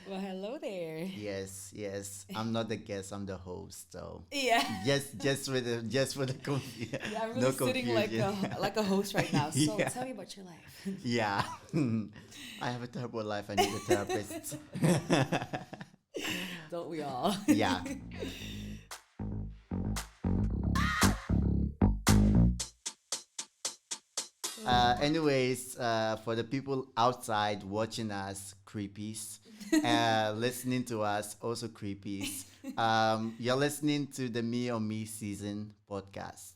Well, hello there. Yes, yes. I'm not the guest, I'm the host. So Yeah. just for the confusion. Yeah, I'm really No sitting confusion. like a host right now. So Yeah. tell me about your life. Yeah. I have a terrible life. I need a therapist. Don't we all? Yeah. For the people outside watching us, creepies, listening to us, also creepies, you're listening to the Me on Me season podcast.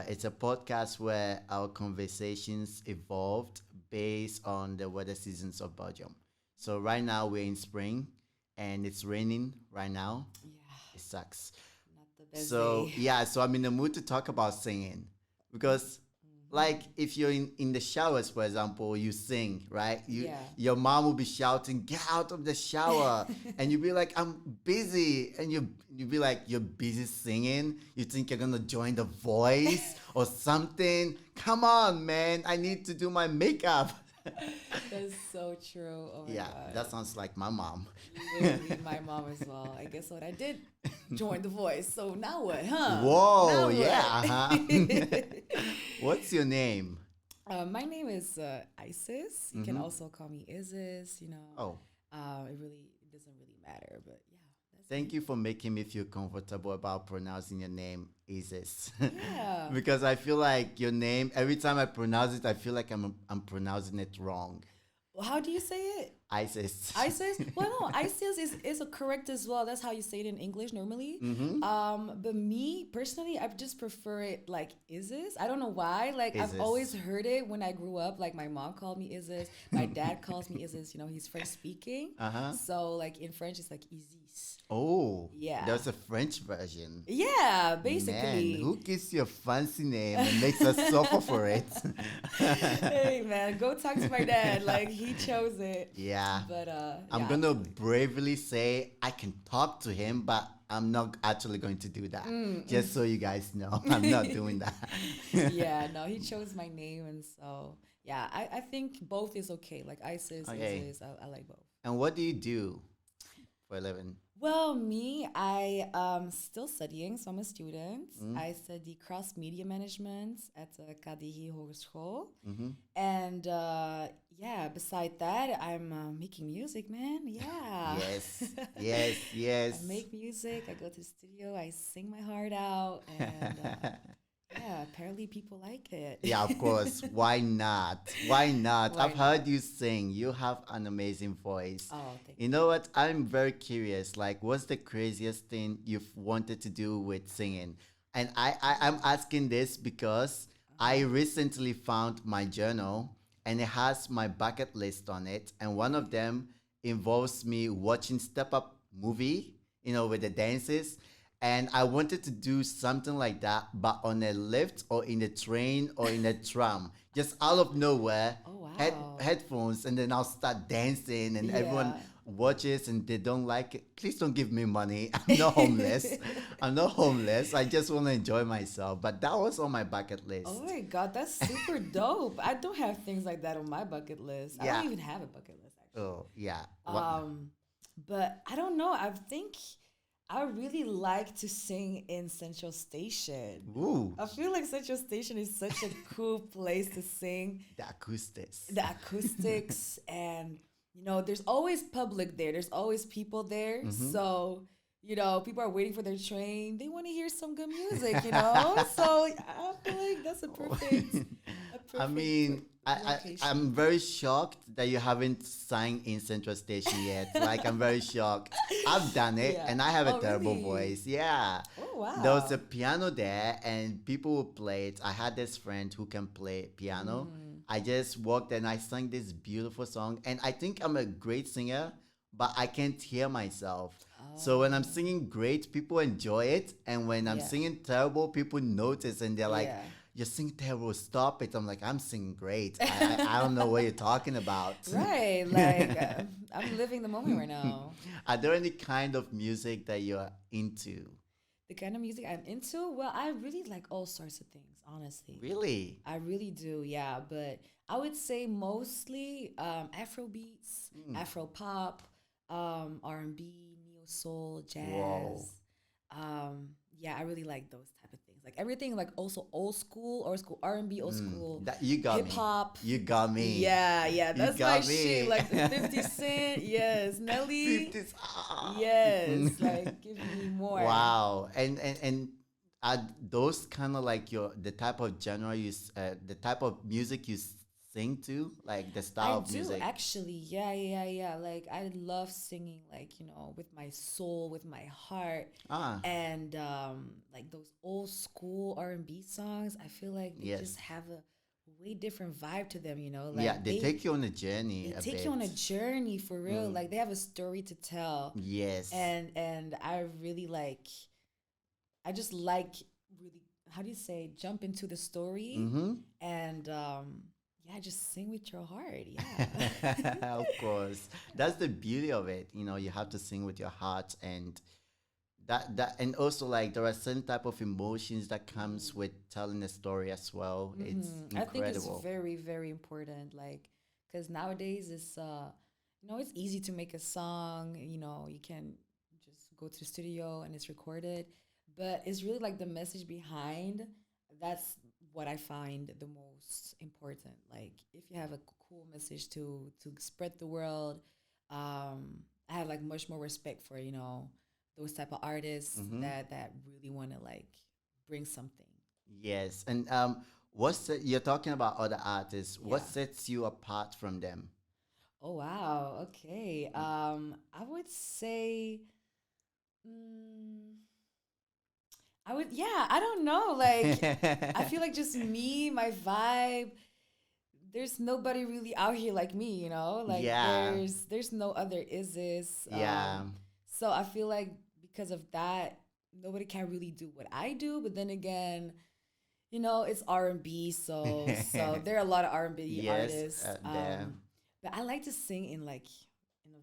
It's a podcast where our conversations evolved based on the weather seasons of Belgium. So right now we're in spring and it's raining right now. Yeah, It sucks. not the best So day. yeah, so I'm in the mood to talk about singing because like if you're in the showers, for example, you sing, right? Yeah. Your mom will be shouting, get out of the shower. And you'll be like, I'm busy. And you'll be like, you're busy singing. You think you're gonna join the voice or something. Come on, man. I need to do my makeup. That's so true. Oh my Yeah, that God. sounds like my mom. Literally my mom as well. I guess what I did join the voice. So now what, huh? Whoa, Now yeah, what? What's your name? My name is Isis. You can Mm-hmm. also call me Isis. Oh, It doesn't really matter, but yeah, that's thank me. you for making me feel comfortable about pronouncing your name, Isis. Yeah. Because I feel like your name, every time I pronounce it, I feel like I'm pronouncing it wrong. Well, how do you say it? Isis. Isis? Well, no, Isis is a correct as well. That's how you say it in English normally. Mm-hmm. But me personally, I just prefer it like Isis. I don't know why. Like I've always Isis. heard it when I grew up. Like my mom called me Isis. My dad calls me Isis. He's French speaking. Uh-huh. So like in French, it's like Isis. Oh, Yeah. there's a French version. Yeah, Man, basically. who gives you a fancy name and makes us suffer for it? Hey man, go talk to my dad. Like he chose it. Yeah. But I'm yeah, gonna absolutely. bravely say I can talk to him, but I'm not actually going to do that. Mm-mm. Just so you guys know, I'm not doing that. Yeah, no, he chose my name, and so yeah, I think both is okay. Like Isis, Okay. I like both. And what do you do for a living? Well, me, I still studying, so I'm a student. Mm-hmm. I study cross media management at the KDI Hogeschool, Mm-hmm. and yeah, beside that, I'm making music, man. Yeah. Yes, yes, I yes. make music. I go to the studio. I sing my heart out, and yeah, apparently people like it. Yeah, of course. Why not? Why not? Why I've not? heard you sing. You have an amazing voice. Oh, thank You you. know what? I'm very curious. Like, what's the craziest thing you've wanted to do with singing? And I'm asking this because I Uh-huh. recently found my journal and it has my bucket list on it. And one of them involves me watching Step Up movie, with the dances. And I wanted to do something like that, but on a lift or in a train or in a tram, just out of nowhere, Oh wow. headphones, and then I'll start dancing, and everyone Yeah. watches and they don't like it. Please don't give me money. I'm not homeless. I'm not homeless. I just want to enjoy myself. But that was on my bucket Oh list. my God, that's super dope. I don't have things like that on my bucket list. I don't Yeah. even have a bucket list actually. Oh, yeah. What? Um, but I don't know. I think I really like to sing in Central Station. Ooh, I feel like Central Station is such a cool place to sing. the acoustics. The acoustics and there's always public there. There's always people there. Mm-hmm. So, people are waiting for their train. They want to hear some good music. So I feel like that's a I perfect mean, I'm location. very shocked that you haven't sang in Central Station yet. Like, I'm very shocked. I've done it Yeah. and I have a Oh, terrible really? voice. Yeah. Oh, There was a wow. piano there and people would play it. I had this friend who can play piano. Mm. I just walked and I sang this beautiful song. And I think I'm a great singer, but I can't hear myself. So when I'm Oh, singing great, people enjoy it. And when I'm yeah. singing terrible, people notice and they're like, Yeah. you're singing terrible, stop it. I'm like, I'm singing great. I don't know what you're talking about. Right. Like, I'm living the moment right now. Are there any kind of music that you're into? The kind of music I'm into, well, I really like all sorts of things. honestly. Really? I really do, yeah. But I would say mostly Afro beats, Mm. Afro pop, R&B, neo soul, Whoa. jazz. Yeah, I really like those type of things. Like everything, like also old school R&B, old school, That you got hip me. hop. You got me. Yeah, yeah, You that's my got shit. me. Like the 50 Cent, yes, Nelly, 50s. Ah. yes. Like give me more. Wow. And are those kind of like the type of genre the type of music you sing to, like the I style of do music? actually. Yeah, yeah, yeah. Like I love singing like, with my soul, with my heart. Ah, And like those old school R&B songs, I feel like they just yes. have a way different vibe to them, Yeah, Like they take you on a journey they a take you on bit. a journey for real. Mm, Like they have a story to tell. yes. And I really like I just like really, how do you say, jump into the story Mm-hmm. and yeah, just sing with your heart. Yeah. Of course. That's the beauty of it. You know, you have to sing with your heart, and that and also like there are certain type of emotions that comes with telling a story as well. It's I think it's incredible. very, very important. Like, because nowadays it's easy to make a song. You can just go to the studio and it's recorded, but it's really like the message behind. That's what I find the most important. Like, if you have a cool message to spread the world, I have like much more respect for those type of artists Mm-hmm. that really want to like bring something. Yes. And you're talking about other artists. What Yeah. sets you apart from them? Oh wow. Okay. I would say, mm, I would. Yeah. I don't know. Like, I feel like just me, my vibe. There's nobody really out here like me. Like Yeah. there's no other is this. Yeah. So I feel like because of that, nobody can really do what I do. But then again, it's R&B, so there are a lot of R&B Yes, artists. there. But I like to sing in a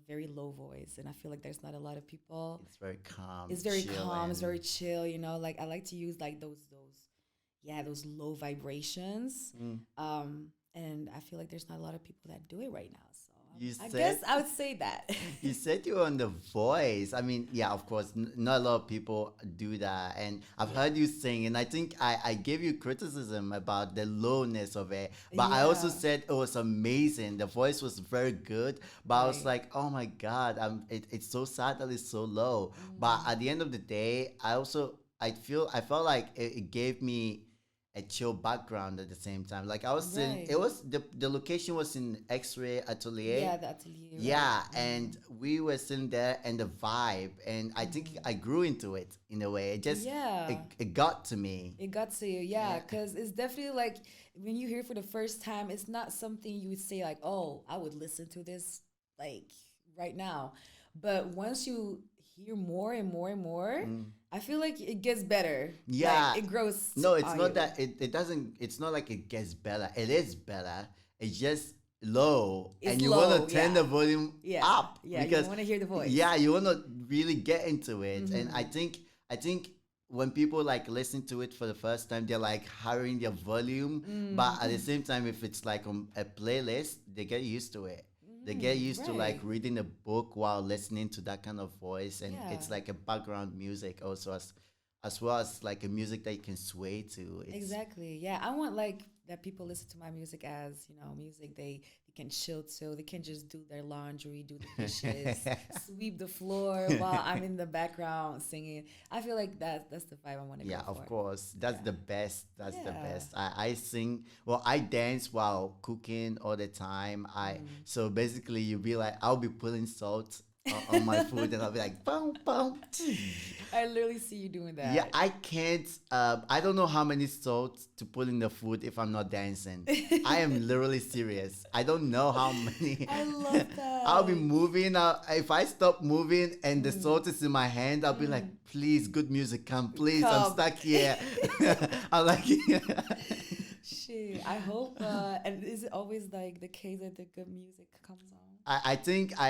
very low voice, and I feel like there's not a lot of people. It's very calm, It's very chill, calm, it's and very chill. Like I like to use like those low vibrations. mm. And I feel like there's not a lot of people that do it right now. So You I guess said I would say that. you said you were on The Voice. I mean, yeah, of course, not a lot of people do that. And I've Yeah. heard you sing, and I think I gave you criticism about the lowness of it. But I also Yeah. said it was amazing. The voice was very good. But I was Right. like, oh my God, it's so sad that it's so low. But Mm. at the end of the day, I felt like it gave me a chill background at the same time. Like I was in, it Right. was the location was in X-Ray Atelier. Yeah, the atelier, right? Yeah, and we were sitting there and the vibe, and I think I grew into it in a way. Yeah. It got to me. It got to you, yeah, Yeah. because it's definitely like when you hear it for the first time, it's not something you would say like, "Oh, I would listen to this like right now," but once you hear more and more and more, Mm. I feel like it gets better. Yeah. Like it grows No, it's on not you. that it doesn't it's not like it gets better. It is better. It's just low, It's and you want low, to turn yeah, the volume yeah, up yeah. You because want to hear the voice. yeah, you want to really get into it. And Mm-hmm. I think when people like listen to it for the first time, they're like hurrying their volume, but at the same time, if it's like on a playlist, they get used to it. They get used to like Right. reading a book while listening to that kind of voice, and Yeah. it's like a background music also, as well as like a music that you can sway to. It's Exactly. Yeah, I want like that people listen to my music as, music they can chill to. They can just do their laundry, do the dishes, sweep the floor while I'm in the background singing. I feel like that's the vibe I want to yeah, go of for. course. That's Yeah. the best. That's the Yeah. best. I sing. Well, I dance while cooking all the time. I so basically you be like I'll be putting salt on my food, and I'll be like boom boom. I literally see you doing Yeah, that. I can't. I don't know how many salt to put in the food if I'm not dancing. I am literally serious. I don't know how many. I love I'll be that. moving. If I stop moving and the salt is in my hand, I'll be like, please, good music, come, please. I'm Come. stuck here. I'm like, Shit. I hope and is it always like the case that the good music comes on? I think I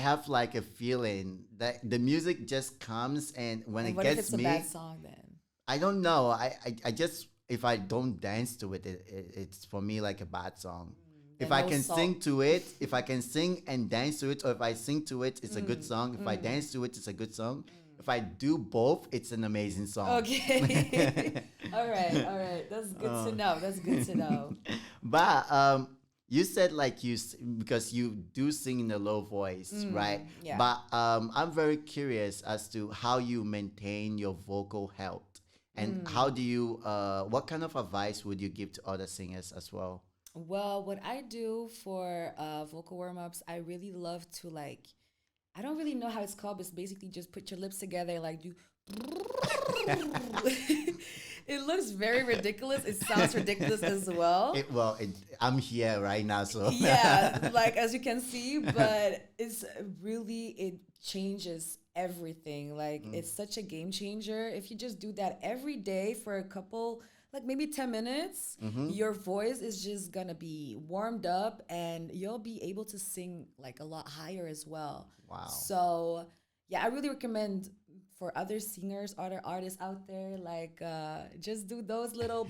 have like a feeling that the music just comes, and when And it what if gets it's a me, bad song then? I don't know. I just if I don't dance to it, it's for me like a bad song. If Then I no can song. sing to it, if I can sing and dance to it, or if I sing to it, it's a good song. If I Mm. dance to it, it's a good song. If I do both, it's an amazing song. Okay. All right. All right. That's good to know. That's good to know. But you said like because you do sing in a low voice, right? Yeah. But I'm very curious as to how you maintain your vocal health, and how do you what kind of advice would you give to other singers as well? Well, what I do for vocal warm ups, I really love to like. I don't really know how it's called, but it's basically just put your lips together and like do. It looks very ridiculous. It sounds ridiculous as well. I'm here right now, so Yeah, like as you can see, but it's really, it changes everything. Like it's such a game changer. If you just do that every day for a couple, like maybe 10 minutes, your voice is just gonna be warmed up and you'll be able to sing like a lot higher as well. Wow. So yeah, I really recommend for other singers, other artists out there, like just do those little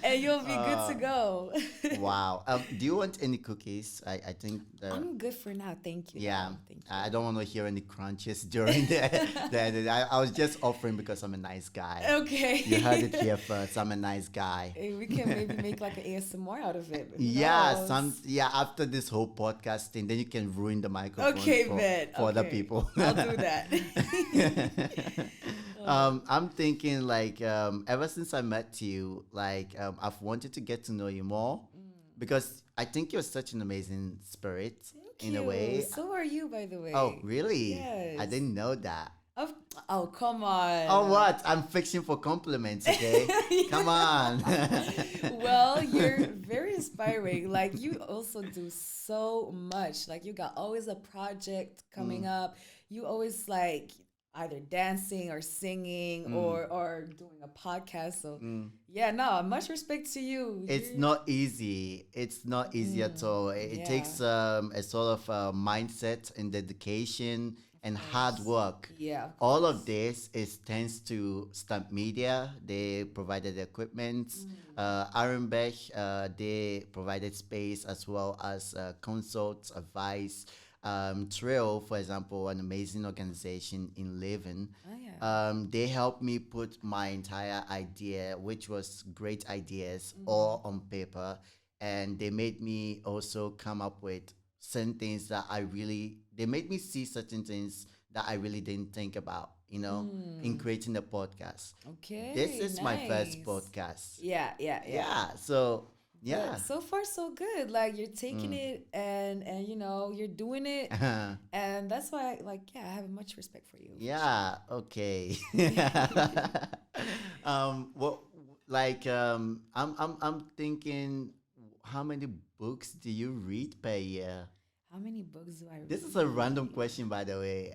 and you'll be good to go. Wow. Do you want any cookies? I think I'm good for now. Thank you. yeah. though. Thank you. I don't want to hear any crunches during the edit. I was just offering because I'm a nice guy. Okay. You heard it here first. I'm a nice guy. Hey, we can maybe make like an ASMR out of it. Who Yeah, knows? after this whole podcast thing, then you can ruin the microphone Okay, for, man. for other Okay. people. I'll do that. I'm thinking like ever since I met you, like I've wanted to get to know you more because I think you're such an amazing spirit Thank in a you. way. So are you, by the way. Oh, really? I Yes. didn't know that. Of, oh, come on. Oh, what? I'm fixing for compliments, okay? Come on. Well, you're very inspiring. Like you also do so much. Like you got always a project coming up. You always like either dancing or singing or doing a podcast. So yeah, no, much respect to you. It's You're- not easy. It's not easy at all. It takes a sort of mindset and dedication and hard work. Yeah. All of this is thanks to Stamp Media. They provided the equipment. Arenberg, they provided space as well as consults, advice. Trail, for example, an amazing organization in Leuven. Oh, yeah. They helped me put my entire idea, which was great ideas, all on paper. And they made me also come up with certain things that they made me see certain things that I really didn't think about, in creating the podcast. Okay. This is my first nice. podcast. Yeah, yeah, yeah. Yeah. So, But yeah. so far so good. Like you're taking it and you're doing it and that's why I have much respect for you. Yeah, okay. What I'm thinking, how many books do you read per year? How many books do I read? This is a random question, by the way.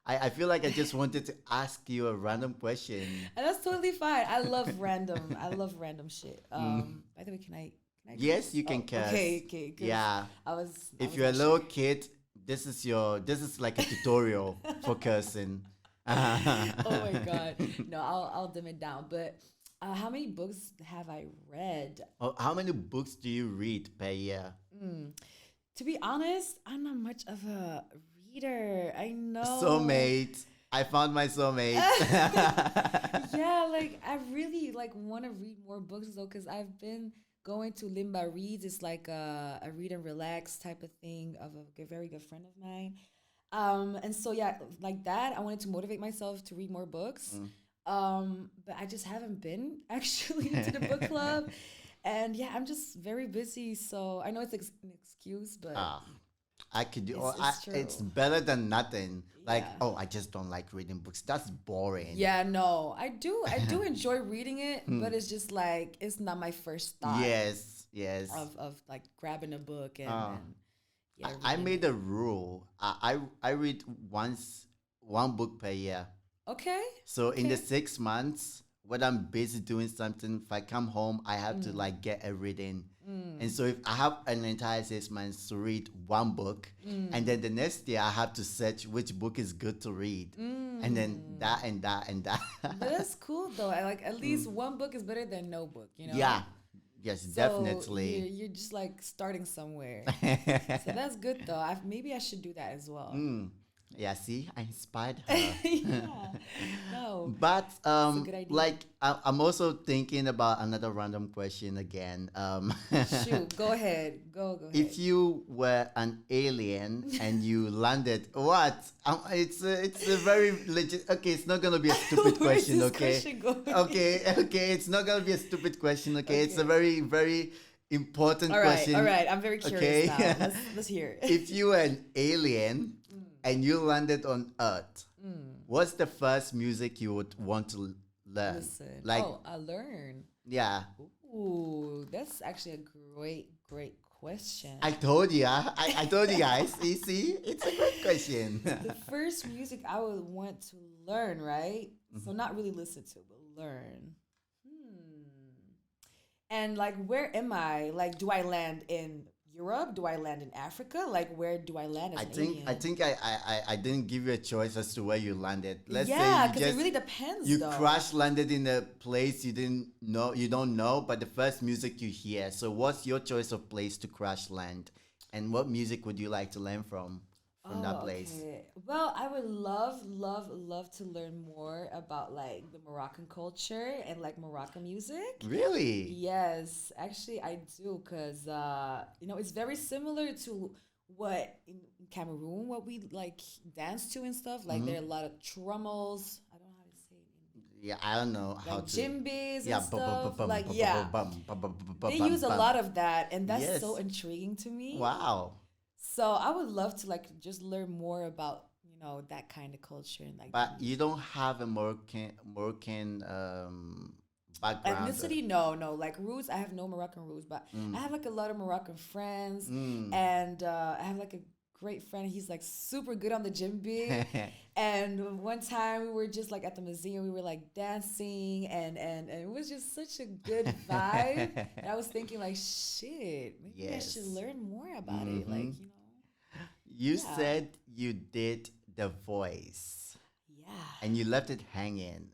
I feel like I just wanted to ask you a random question. And that's totally fine. I love random shit. By the way, can I Yes, you can Oh, curse. okay, good. Yeah. I was If you're a little kid, this is like a tutorial for cursing. Oh my god. No, I'll dim it down. But how many books have I read? Oh, how many books do you read per year? To be honest, I'm not much of a reader. I know. Soulmate. I found my soulmate. Yeah, like I really want to read more books though, because I've been going to Limba Reads. It's like a read and relax type of thing of a very good friend of mine. And so yeah, like that, I wanted to motivate myself to read more books. But I just haven't been actually to the book club. And yeah, I'm just very busy. So I know it's an excuse, but Ah, I could do. It's It's true. better than nothing. Like, Yeah. oh, I just don't like reading books. That's boring. yeah, no, I do enjoy reading it, but it's just like it's not my first thought Yes. Yes. of like grabbing a book and, Ah. yeah. I reading made it. a rule. I read one book per year. Okay. So in the Okay. 6 months, when I'm busy doing something, if I come home, I have to like get a reading. And so if I have an entire 6 months to read one book, and then the next day I have to search which book is good to read, and then that and that and that. But that's cool though. I like at least one book is better than no book, you know? Yeah, yes, So definitely. you're just like starting somewhere. So that's good though. Maybe I should do that as well. Yeah, see, I inspired her. Yeah. No. But It's a good idea. like I'm also thinking about another random question again. Shoot, go ahead. Go ahead. If you were an alien and you landed, what? It's a very legit. Okay, it's not gonna be a stupid Where is question. this Okay, question going? okay. It's not gonna be a stupid question. Okay, it's a Okay. very very important question. All right. I'm very curious Okay. now. Let's hear it. If you were an alien and you landed on Earth, what's the first music you would want to learn? Listen. Like, Oh, I learn. yeah, Ooh, that's actually a great question. I told you. I told you guys. You see, it's a great question. The first music I would want to learn, right? So Mm-hmm. not really listen to, but learn. And like, where am I? Like, do I land in Europe? Do I land in Africa? Like, where do I land as I an think alien? I think I didn't give you a choice as to where you landed. Let's Yeah, say you because it just really depends, you though. crash landed in a place you don't know, but the first music you hear. So what's your choice of place to crash land, and what music would you like to learn from that place? Okay. Well, I would love to learn more about like the Moroccan culture and like Moroccan music. Really? Yes, actually, I do, because it's very similar to what in Cameroon, what we like dance to and stuff. Like there are a lot of trummels. I don't know how to say it. Yeah, I don't know how Like to. djembes Yeah, and stuff. Like yeah, they use a lot of that, and that's so Yes. intriguing to me. Wow. So I would love to like just learn more about that kind of culture and like But you don't have a Moroccan background. ethnicity. No, like roots. I have no Moroccan roots, but I have like a lot of Moroccan friends, Mm. and I have like a great friend. He's like super good on the djembe. And one time we were just like at the museum, we were like dancing, and it was just such a good vibe. And I was thinking like, shit, maybe I should Yes. learn more about it. Like, You Yeah. said you did The Voice yeah, and you left it hanging.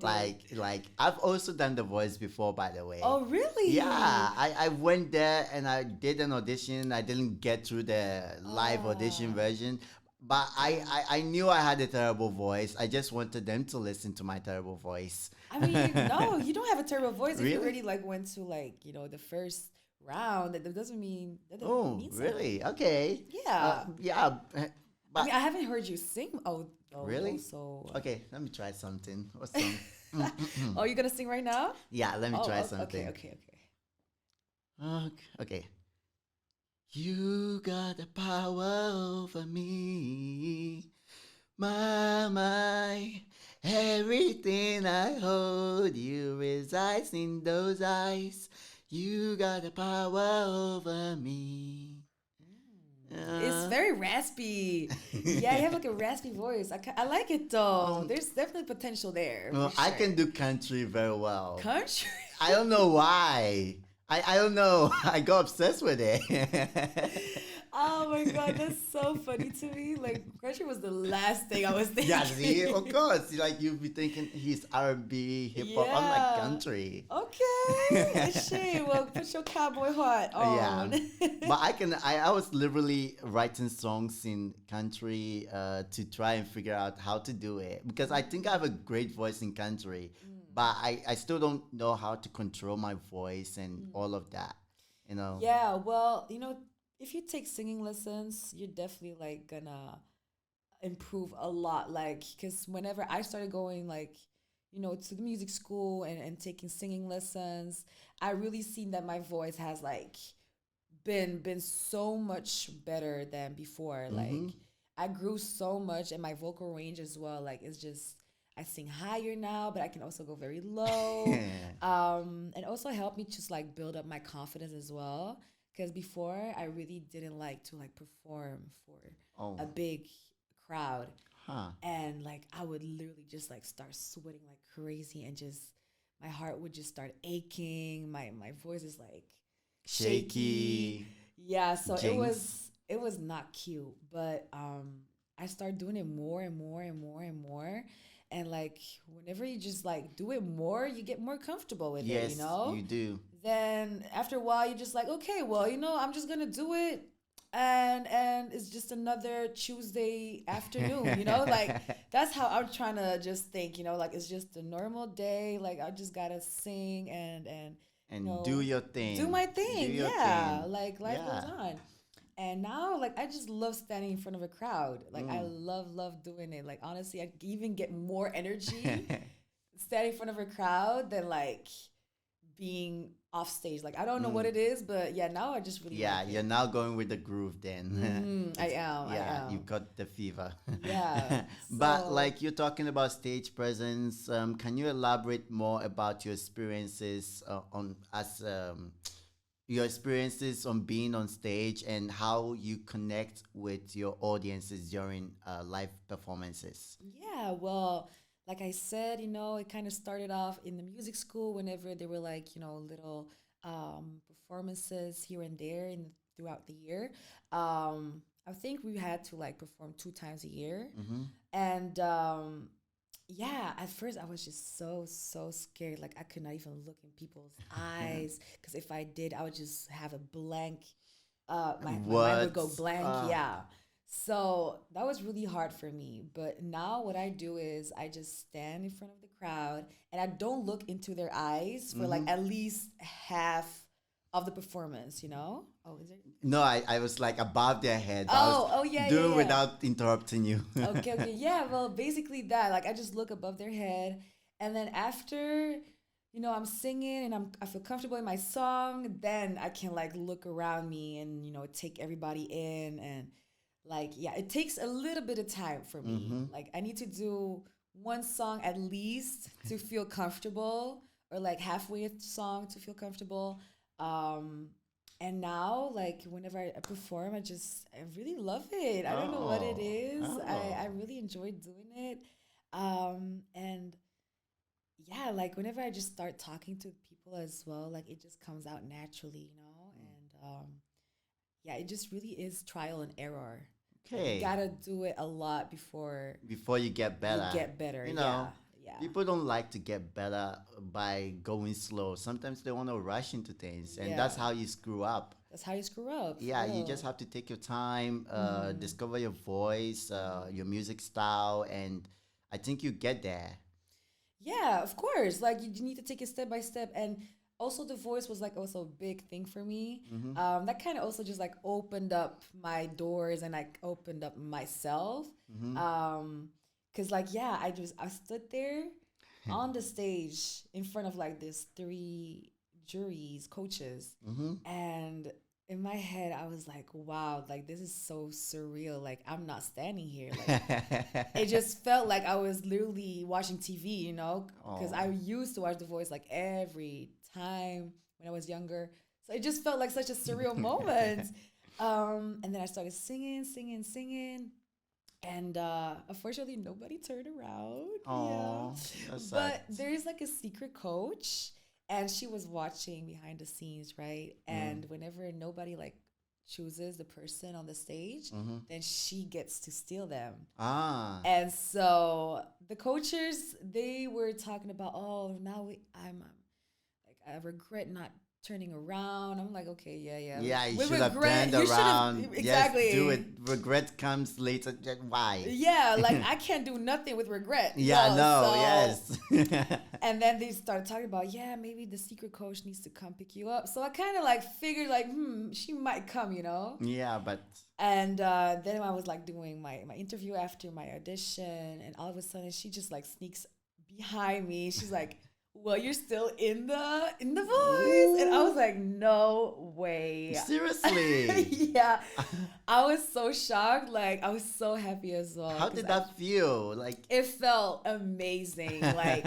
I did. Like I've also done The Voice before, by the way. Oh, really? Yeah, I went there and I did an audition. I didn't get through the live audition version, but I knew I had a terrible voice. I just wanted them to listen to my terrible voice. I mean, no, you don't have a terrible voice. If you Really? already like went to like the first round, that doesn't mean that doesn't Oh, mean something. really? Okay. Yeah. Yeah. I But mean, I haven't heard you sing. Oh, really? So, Okay, let me try something. What song? oh, you're gonna sing right now? Yeah, let me Oh, try okay, something. okay. Okay. You got the power over me, my. Everything I hold, you resides in those eyes. You got the power over me. It's very raspy. Yeah, you have like a raspy voice. I like it though. There's definitely potential there. Well, for I sure. can do country very well. Country. I don't know why. I don't know. I got obsessed with it. Oh my god, that's so funny to me. Like country was the last thing I was thinking. Yeah, see, of course. Like you'd be thinking he's R&B, hip hop. I'm like Yeah. country. Okay, shame. Well, put your cowboy hat on. Yeah, but I was literally writing songs in country to try and figure out how to do it because I think I have a great voice in country, but I still don't know how to control my voice and all of that. You know. Yeah, well, if you take singing lessons, you're definitely like gonna improve a lot. Like, because whenever I started going, like, to the music school and taking singing lessons, I really seen that my voice has like been so much better than before. Like, I grew so much, and my vocal range as well. Like, it's just I sing higher now, but I can also go very low. And also helped me just like build up my confidence as well. Because before I really didn't like to like perform for Oh, a big crowd. Huh. And like I would literally just like start sweating like crazy, and just my heart would just start aching. My voice is like shaky. Shaky. Yeah, so Jinx. it was not cute, but I started doing it more and more and more and more. And like whenever you just like do it more, you get more comfortable with it, you Yes, know? you do. Then after a while you're just like, okay, well, I'm just gonna do it, and it's just another Tuesday afternoon, like that's how I'm trying to just think, like it's just a normal day, like I just gotta sing and you And do know your do thing. my Do thing, your yeah, thing. like life goes Yeah. on. And now like I just love standing in front of a crowd, like I Mm. love doing it, like honestly I even get more energy standing in front of a crowd than like being off stage. Like I don't know what Mm. it is, but yeah, now I just really Yeah, like you're it. now going with the groove then. I It's am. I yeah, you am. got the fever. Yeah. But So like you're talking about stage presence, can you elaborate more about your experiences on as your experiences on being on stage and how you connect with your audiences during live performances? yeah, well, like I said, it kind of started off in the music school whenever there were like, little performances here and there throughout the year. I think we had to like perform 2 times a year. Mm-hmm. And yeah, at first I was just so scared. Like I could not even look in people's eyes, because if I did, I would just have a blank. My mind would What? go blank. Uh, Yeah, so that was really hard for me. But now what I do is I just stand in front of the crowd and I don't look into their eyes for like mm-hmm. at least half of the performance. Oh, is it? No, I was like above their head, but I was Oh, yeah, yeah, doing yeah. without interrupting you. Okay, okay. Yeah, well, basically that. Like I just look above their head, and then after, I'm singing and I feel comfortable in my song, then I can like look around me and, take everybody in, and like yeah, it takes a little bit of time for me. Mm-hmm. Like I need to do one song at least to feel comfortable, or like halfway a song to feel comfortable. Um and now like whenever I perform, I really love it. I don't know what it Oh, is. I oh. really enjoy doing it. And yeah, like whenever I just start talking to people as well, like it just comes out naturally, and yeah, it just really is trial and error. Like you Okay. gotta do it a lot before Before you get you better, get better. you Yeah, know, yeah, people don't like to get better by going slow. Sometimes they want to rush into things, and yeah. that's how you screw up. That's how you screw up, for Yeah, you just real. have to take your time, Mm-hmm. discover your voice, your music style, and I think you get there. Yeah, of course. Like you need to take it step by step, and also the voice was like also a big thing for me. Mm-hmm. That kind of also just like opened up my doors and like opened up myself. Mm-hmm. Cause like yeah, I stood there on the stage in front of like this three juries, coaches, Mm-hmm. and in my head I was like, wow, like this is so surreal. Like I'm not standing here. Like it just felt like I was literally watching TV, because I Oh. used to watch The Voice like every time when I was younger. So it just felt like such a surreal moment. And then I started singing, singing, singing. And unfortunately, nobody turned around. Yeah. Oh, that But sucks. there is like a secret coach, and she was watching behind the scenes, right? Mm. And whenever nobody like chooses the person on the stage, Mm-hmm. then she gets to steal them. Ah. And so the coaches, they were talking about, oh, now I'm like, I regret not turning around. I'm like, okay, yeah, yeah. Yeah, you With should have regret, turned you should have, around. Yes, do it. exactly. Regret comes later. Why? Yeah, like I can't do nothing with regret, Yeah, no, So, yes. and then they started talking about, yeah, maybe the secret coach needs to come pick you up. So I kind of like figured, like, she might come. Yeah, but And then I was like doing my interview after my audition, and all of a sudden she just like sneaks behind me. She's like, "Well, you're still in the voice," and I was ooh, like, "No way!" seriously. Yeah, I was so shocked. Like I was so happy as well, How because did that feel? Like it felt amazing. Like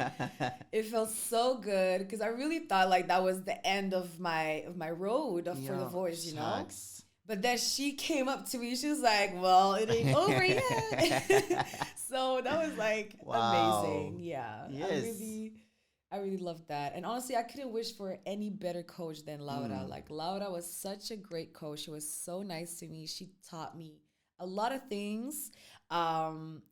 it felt so good, because I really thought like that was the end of my road for the yeah, voice. shucks. But then she came up to me. She was like, "Well, it ain't over yet." So that was like Wow. amazing. Yeah, Yes. I really loved that. And honestly, I couldn't wish for any better coach than Laura. Mm. Like Laura was such a great coach. She was so nice to me. She taught me a lot of things.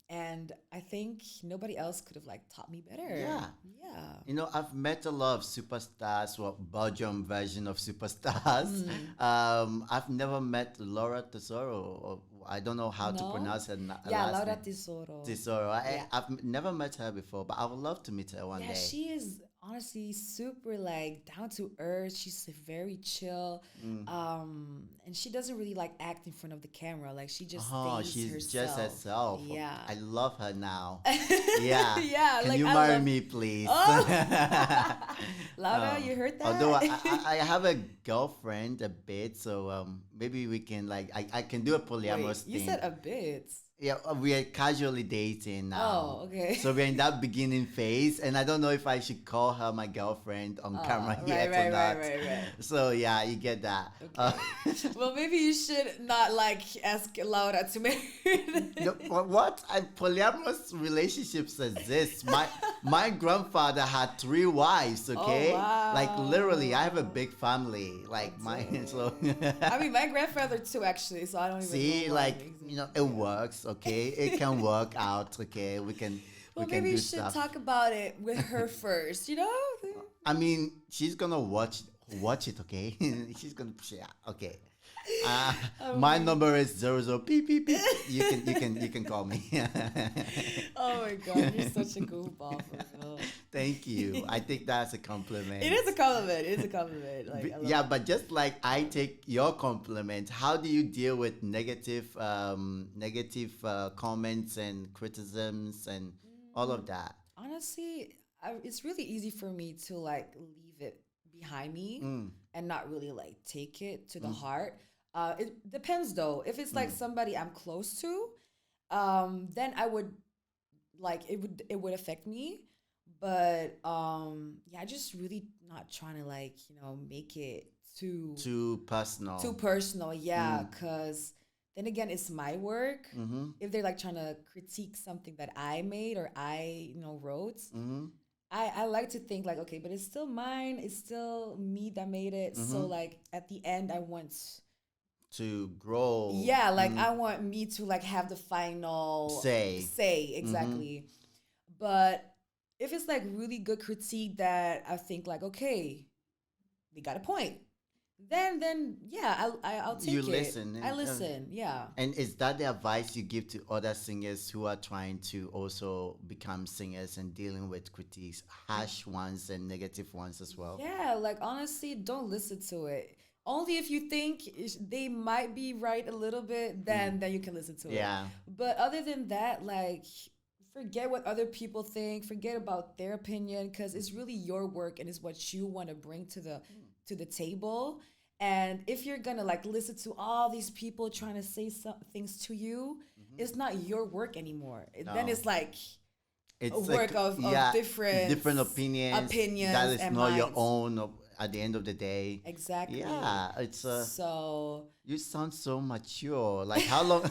And I think nobody else could have like taught me better. Yeah. Yeah. You know, I've met a lot of superstars, well, Belgium version of superstars. Mm. I've never met Laura Tesoro, or I don't know how to No? pronounce her Yeah, last Laura name. Tesoro. Tesoro. Yeah. I've never met her before, but I would love to meet her one Yeah, day. she is honestly super like down to earth. She's very chill. Mm. And she doesn't really like act in front of the camera. Like she just Oh, stays she's just herself. herself. Yeah. I love her now. Yeah. Yeah, Can like you I marry love me, please? Oh Laura, Um, you heard although that? I have a girlfriend a bit, so maybe we can like I can do a Wait, polyamorous you thing. said a bit. Yeah, we are casually dating now. Oh, okay. So we're in that beginning phase, and I don't know if I should call her my girlfriend on camera Right, yet or not. right. So yeah, you get that. Okay. Well, maybe you should not like ask Laura to marry. No, what? Polyamorous relationships exist. My grandfather had 3 wives. Okay, like literally, I have a Wow. big family. Like my so. I mean, my grandfather too, actually. So I don't even See, know why like it makes you know, sense. it Yeah. works. Okay, it can work out. Okay, we Well, can maybe do you should stuff. talk about it with her first. You know? I mean, she's gonna watch it. Okay, she's gonna yeah. Okay. My Um, number is 00 beep beep beep. You can call me. oh my God, you're such a goofball for real. Thank you. I think that's a It compliment. is a compliment. It is a compliment. Like I love Yeah, it. but just like I take your compliment, how do you deal with negative comments and criticisms and all Mm, of that? honestly, it's really easy for me to like leave it behind me Mm, and not really like take it to the mm, heart. It depends though. If it's like mm. somebody I'm close to, then I would like it would affect me. But yeah, I just really not trying to like, make it Too too personal. personal. Yeah, Mm, cuz then again, it's my work. mm-hmm, If they're like trying to critique something that I made or I wrote, mm-hmm, I like to think like, okay, but it's still mine. It's still me that made it. So mm-hmm. like at the end, I want, To grow. yeah, like Mm, I want me to like have the final say. say Mm-hmm, exactly. But if it's like really good critique that I think like, okay, they got a point, then yeah, I'll you take it. listen. I listen. Yeah. And is that the advice you give to other singers who are trying to also become singers and dealing with critiques, harsh ones and negative ones as well? Yeah, like honestly, don't listen to it. Only if you think they might be right a little bit, Mm. then you can listen to it. Yeah. But other than that, like forget what other people think, forget about their opinion because it's really your work and it's what you want to bring to the table. And if you're gonna like listen to all these people trying to say some things to you, Hmm. it's not your work anymore. Then No. it's like a It's work like, of yeah, different different opinions that opinions is and not your minds. own at the end of the day. Exactly. Yeah, it's So, you sound so mature. Like how long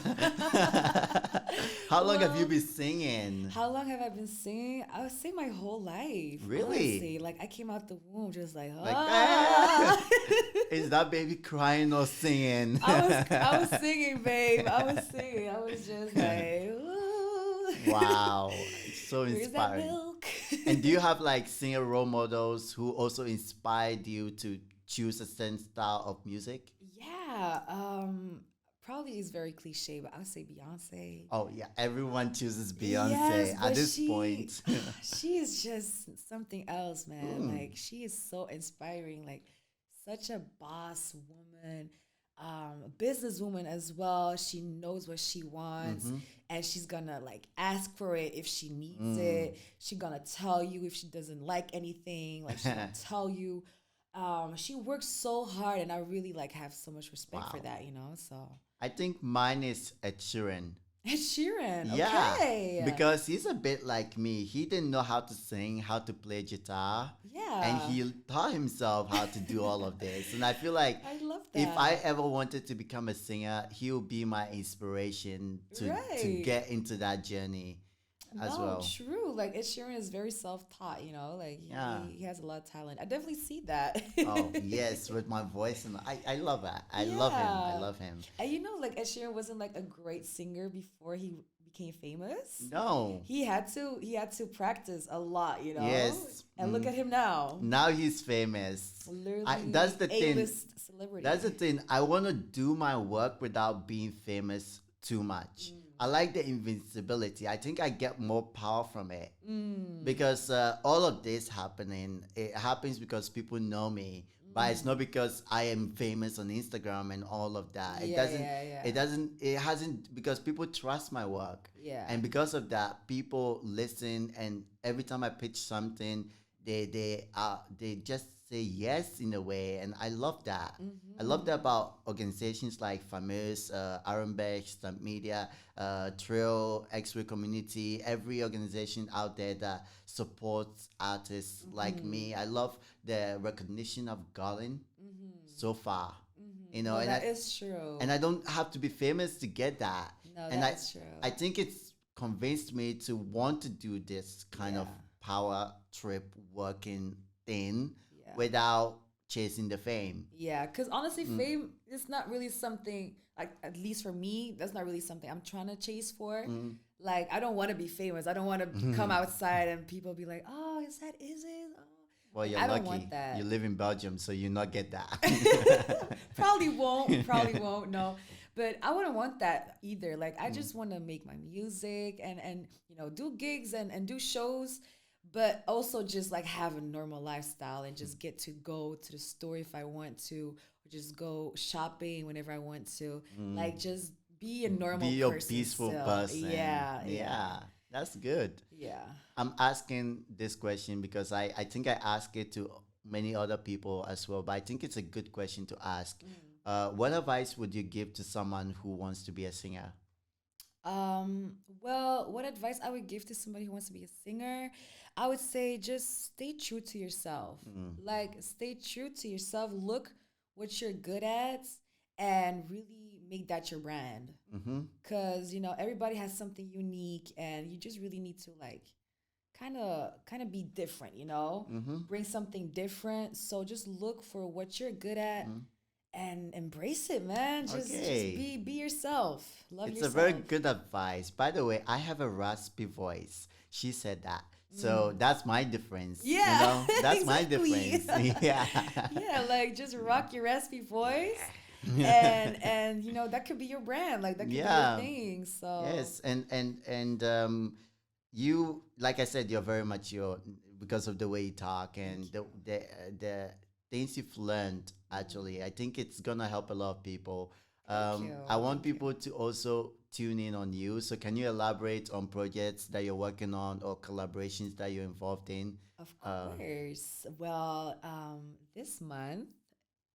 how long have you well, been singing? how long have I been singing? I would say my whole life. Really? Honestly, like I came out the womb just like Like ah. is that baby crying or singing? I was singing, babe. I was singing. I was just like, ooh. Wow, it's so Where's that inspiring. milk? And do you have like singer role models who also inspired you to choose a certain style of music? Yeah. Probably is very cliche, but I would say Beyonce. Oh yeah, everyone chooses Yes, Beyonce at but this point. she is just something else, man. Mm, Like she is so inspiring, like such a boss woman, a businesswoman as well. She knows what she wants mm-hmm, and she's gonna like ask for it if she needs mm. it. She gonna tell you if she doesn't like anything, like she gonna tell you. She works so hard and I really like have so much respect for Wow. that, so I think mine is Ed Sheeran. Ed Sheeran. Yeah, Okay. because he's a bit like me. He didn't know how to sing, how to play guitar, and Yeah. he taught himself how to do all of this. And I feel like I love if I that. ever wanted to become a singer, he will be my inspiration to Right. get into that journey as No, well. true. Like Ed Sheeran is very self-taught, like Yeah. he has a lot of talent. I definitely see that. Oh, yes, with my voice and I love that. I love him. I Yeah. love him. And like Ed Sheeran wasn't like a great singer before he became famous. No. He had to practice a lot, Yes. And look at him now. Now he's famous. That's Literally the thing. A-list That's the celebrity. thing. I want to do my work without being famous too much. I like the invincibility. I think I get more power from it Mm. because all of this happening, it happens because people know me, but it's not Mm. because I am famous on Instagram and all of that. It Yeah, doesn't. yeah, yeah. It doesn't. It hasn't because people trust my work, Yeah. and because of that, people listen. And every time I pitch something, they just say yes in a way, and I love that. I love that Mm-hmm. about organizations like Famous, Arenberg, Stamp Media, Trail, X-Ray Community, every organization out there that supports artists like Mm-hmm. me. I love the recognition I've gotten Mm-hmm. so far, Mm-hmm. No, and that is true. I don't have to be famous to get that. No, And that is true. I think it's convinced me to want to do this kind of Yeah. power trip working thing Yeah. without chasing the fame. Yeah, because honestly, Mm, fame is not really something, like, at least for me, that's not really something I'm trying to chase for. mm. Like, I don't want to be famous. I don't want to come outside and people be like, oh, is it? Oh. Well, Like, you're I don't want lucky. You that. live in Belgium, so you not get that. Probably won't, no. But I wouldn't want that either. Like, I just want to make my music and do gigs and do shows, but also just like have a normal lifestyle and just get to go to the store if I want to, or just go shopping whenever I want to. Like, just be a Be normal your person peaceful still. person. Yeah, yeah, Yeah, that's good. yeah. I'm asking this question because I think I ask it to many other people as well, but I think it's a good question to ask. What advice would you give to someone who wants to be a singer? Well, what advice I would give to somebody who wants to be a singer? I would say just stay true to yourself. Mm, Like, stay true to yourself. Look what you're good at and really make that your brand. mm-hmm, Cause everybody has something unique, and you just really need to like kind of be different. mm-hmm. Bring something different. So just look for what you're good at Mm. and embrace it, man. Just Okay. be yourself. Love It's a very yourself. good advice. By the way, I have a raspy voice. She said that. So Mm. that's my difference. Yeah, That's my exactly. difference. Yeah. Yeah, like just rock your raspy voice, and that could be your brand. Like, that could be your Yeah. thing. So Yes, and you, like I said, you're very mature because of the way you talk and thank you. the things you've learned. Actually, I think it's gonna help a lot of people. Thank you. I want Thank you. people to also tune in on you. So can you elaborate on projects that you're working on or collaborations that you're involved in? Of Uh, course. Well, this month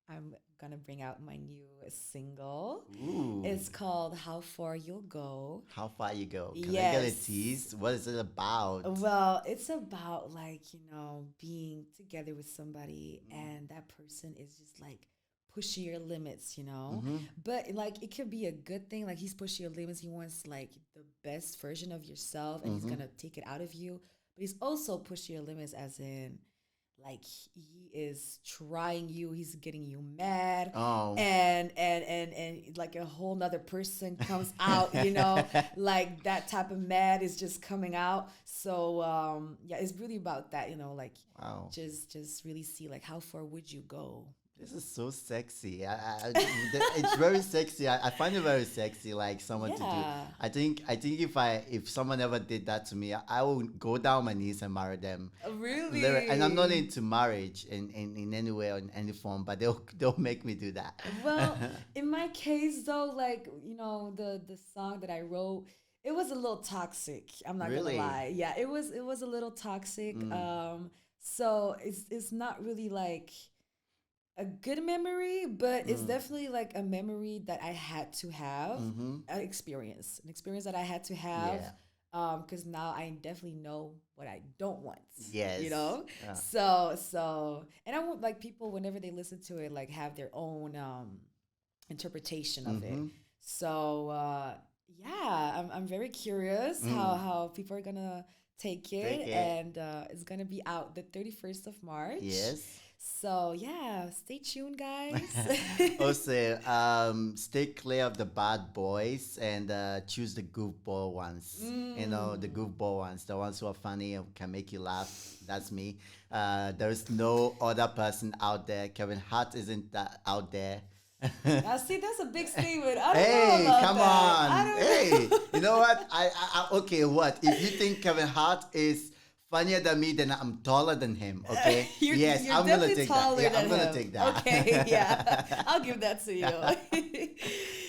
I'm gonna bring out my new single. ooh, It's called "How Far You'll Go." how far you go? Can I get a Yes. tease? What is it about? Well, it's about like, being together with somebody and that person is just like pushing your limits. Mm-hmm. But like, it could be a good thing. Like, he's pushing your limits. He wants like the best version of yourself, and he's Mm-hmm. gonna take it out of you. But he's also pushing your limits as in like he is trying you, he's getting you mad, Oh. and like a whole nother person comes out, like that type of mad is just coming out. So yeah, it's really about that, like Wow. just really see like how far would you go. This is so sexy. It's very sexy. I find it very sexy, like someone to do. Yeah. I think if someone ever did that to me, I would go down my knees and marry them. Really? And I'm not into marriage in any way or in any form, but they'll make me do that. Well, in my case though, like, the song that I wrote, it was a little toxic. I'm not gonna Really? lie. Yeah, it was a little toxic. Mm, So it's not really like a good memory, but it's Mm. definitely like a memory that I had to have, Mm-hmm. an experience that I had to have. Yeah. Because now I definitely know what I don't want, you Yes. know. So, and I want like people whenever they listen to it, like have their own interpretation of it. Mm-hmm. So, yeah, I'm very curious Mm. how people are gonna take Take it, it. and it's gonna be out the 31st of March. Yes. So yeah, stay tuned, guys. Also, stay clear of the bad boys and choose the goofball ones. You know, the Mm. goofball ones, the ones who are funny and can make you laugh. That's me. There's no other person out there. Kevin Hart isn't that out there. Now, see, that's a big statement. I don't know Hey, about come that. on. I Hey, don't you know what? Okay, what? If you think Kevin Hart is funnier than me, then I'm taller than him, know. okay? Yes, You're I'm gonna definitely take that. taller Yeah, than I'm gonna him. take that. Okay, yeah, I'll give that to you.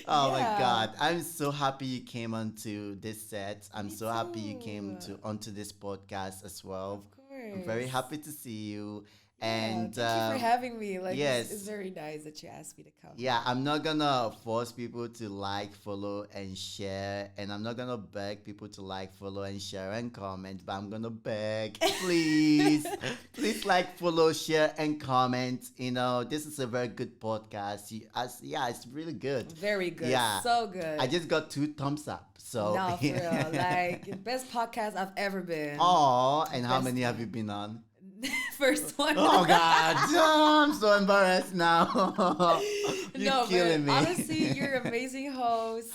Oh my Yeah, God. I'm so happy you came onto this set. I'm me so happy you came too. to onto this podcast as well. Of I'm very course. happy to see you. Yeah, And thank you for having me. Like, it's yes, very nice that you asked me to come yeah, here. I'm not gonna force people to like, follow, and share, and I'm not gonna beg people to like, follow, and share and comment, but I'm gonna beg, please, please like, follow, share, and comment. You know, this is a very good podcast. Yeah, it's really good. Very good, Yeah, so I good. just got 2 thumbs up. So, No, for real. Like, best podcast I've ever been. oh, and how Best many have you one. been on? First one. Oh God, I'm so embarrassed now. You're No, but killing me. honestly, you're an amazing host.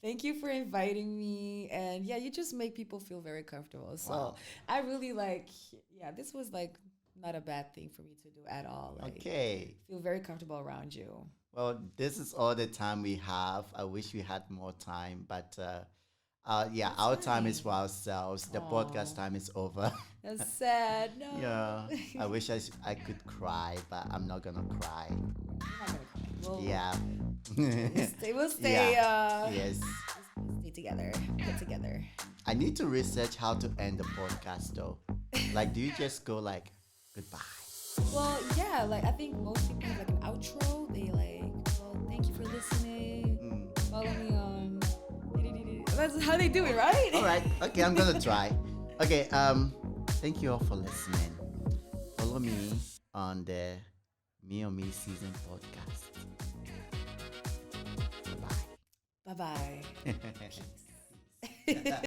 Thank you for inviting me. And yeah, you just make people feel very comfortable. So Wow. I really like, yeah, this was like not a bad thing for me to do at all. Like, Okay. feel very comfortable around you. Well, this is all the time we have. I wish we had more time, but yeah, That's our time is for fine. ourselves. The podcast Oh, time is over. that's sad. Yeah, No. I wish I could cry, but I'm not gonna cry. We're not gonna cry. Yeah. We'll stay, Yeah. Yes. we'll stay together, put together. I need to research how to end the podcast though. Like, do you just go like goodbye? Well, yeah, like I think most people have like an outro. They like, well, thank you for listening. Mm. Follow me on. That's how they do it, right? All right. Okay, I'm gonna try. Okay. Thank you all for listening. Follow me on the Me or Me Season podcast. Bye bye. Bye.